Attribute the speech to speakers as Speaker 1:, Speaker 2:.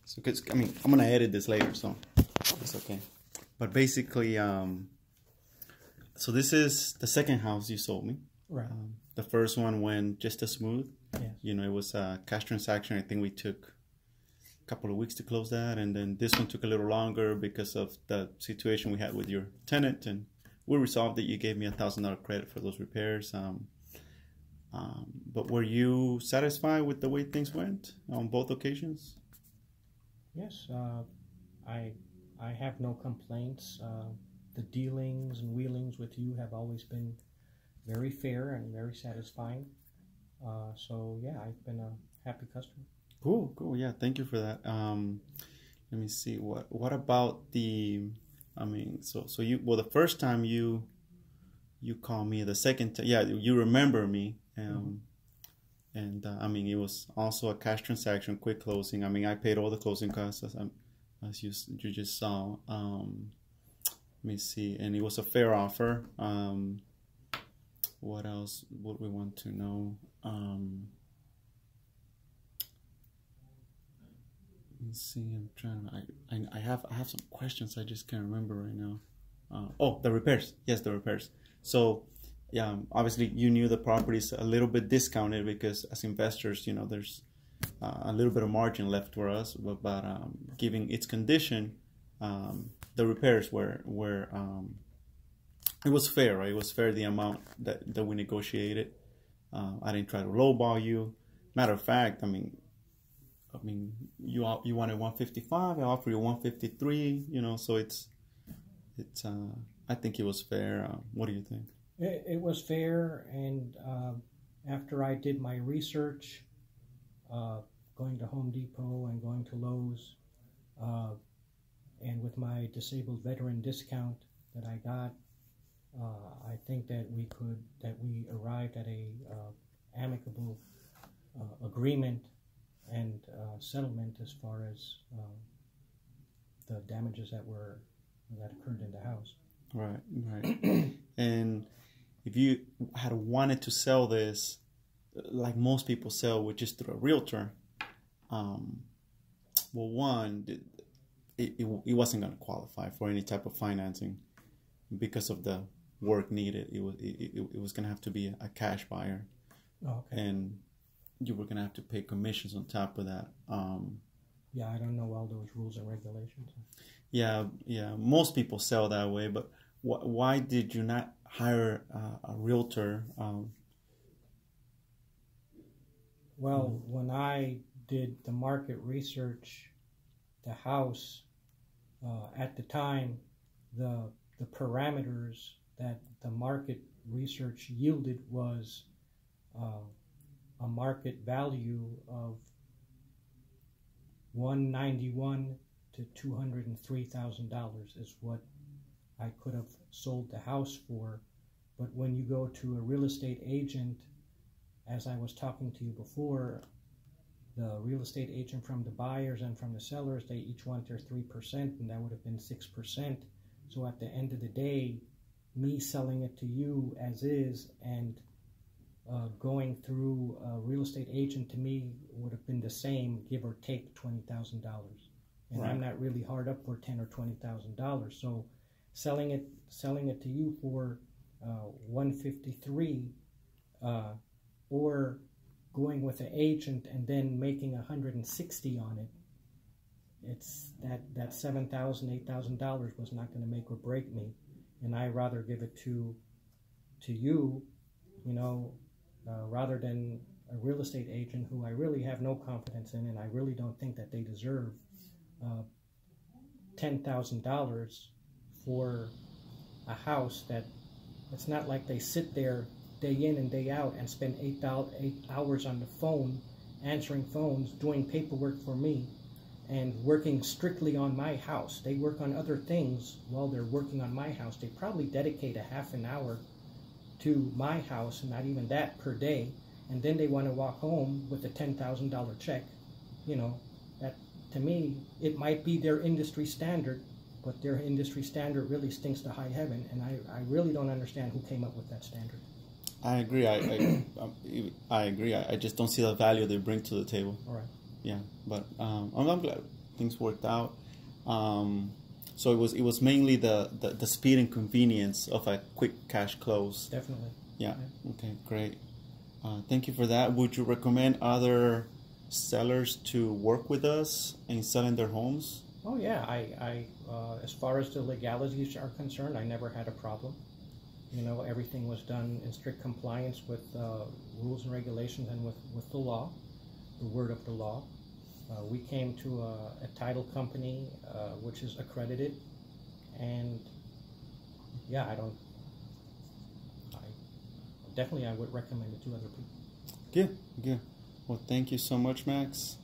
Speaker 1: So, cause, I mean, I'm gonna edit this later, so it's okay. But basically, so this is the second house you sold me.
Speaker 2: Right.
Speaker 1: The first one went just as smooth.
Speaker 2: Yes.
Speaker 1: You know, it was a cash transaction. I think we took a couple of weeks to close that, and then this one took a little longer because of the situation we had with your tenant, and we resolved it. You gave me $1,000 credit for those repairs. But were you satisfied with the way things went on both occasions?
Speaker 2: Yes. I have no complaints. The dealings and wheelings with you have always been very fair and very satisfying. So yeah, I've been a happy customer.
Speaker 1: Cool. Yeah, thank you for that. Let me see. What about the? I mean, so you. Well, the first time you called me. The second time, yeah, you remember me. And I mean, it was also a cash transaction, quick closing. I mean, I paid all the closing costs as you just saw. Let me see, and it was a fair offer. What else would we want to know? Let me see. I'm trying. I have some questions. I just can't remember right now. Oh, the repairs. Yes, the repairs. So, yeah, obviously you knew the property's a little bit discounted because as investors, you know, there's a little bit of margin left for us. But given its condition, the repairs were it was fair, right? It was fair the amount that we negotiated. I didn't try to lowball you. Matter of fact, I mean, you wanted 155. I offered you 153. You know, so it's. I think it was fair. What do you think?
Speaker 2: It was fair, and after I did my research, going to Home Depot and going to Lowe's, and with my disabled veteran discount that I got, I think that we arrived at a amicable agreement and settlement as far as the damages that occurred in the house.
Speaker 1: Right. And if you had wanted to sell this, like most people sell, which is through a realtor, well, one, it wasn't going to qualify for any type of financing because of the work needed. It was going to have to be a cash buyer.
Speaker 2: Oh, okay.
Speaker 1: And you were going to have to pay commissions on top of that.
Speaker 2: Yeah, I don't know all those rules and regulations.
Speaker 1: Yeah. Most people sell that way, but why did you not hire a realtor?
Speaker 2: Well, when I did the market research, the house, at the time, the parameters that the market research yielded was a market value of $191,000 to $203,000 is what I could have sold the house for. But when you go to a real estate agent, as I was talking to you before, the real estate agent from the buyers and from the sellers, they each want their 3%, and that would have been 6%. So at the end of the day, me selling it to you as is and going through a real estate agent to me would have been the same, give or take $20,000. And right. I'm not really hard up for $10,000 or $20,000. So selling it to you for $153, or going with an agent and then making $160 on it, it's that $7,000, $8,000 was not going to make or break me, and I rather give it to you, you know, rather than a real estate agent who I really have no confidence in, and I really don't think that they deserve $10,000 for a house that it's not like they sit there day in and day out and spend 8 hours on the phone answering phones, doing paperwork for me, and working strictly on my house. They work on other things while they're working on my house. They probably dedicate a half an hour to my house, and not even that per day, and then they want to walk home with a $10,000 check. You know, that to me, it might be their industry standard, but their industry standard really stinks to high heaven, and I really don't understand who came up with that standard.
Speaker 1: I agree. I agree. I just don't see the value they bring to the table.
Speaker 2: All right.
Speaker 1: Yeah, but I'm glad. things worked out. So it was mainly the speed and convenience of a quick cash close.
Speaker 2: Definitely.
Speaker 1: Yeah. Okay. Great. Thank you for that. Would you recommend other sellers to work with us in selling their homes?
Speaker 2: Oh yeah, I as far as the legalities are concerned, I never had a problem. You know, everything was done in strict compliance with rules and regulations and with the law, the word of the law. We came to a title company which is accredited, and yeah, I would recommend it to other people.
Speaker 1: Good, good. Well, thank you so much, Max.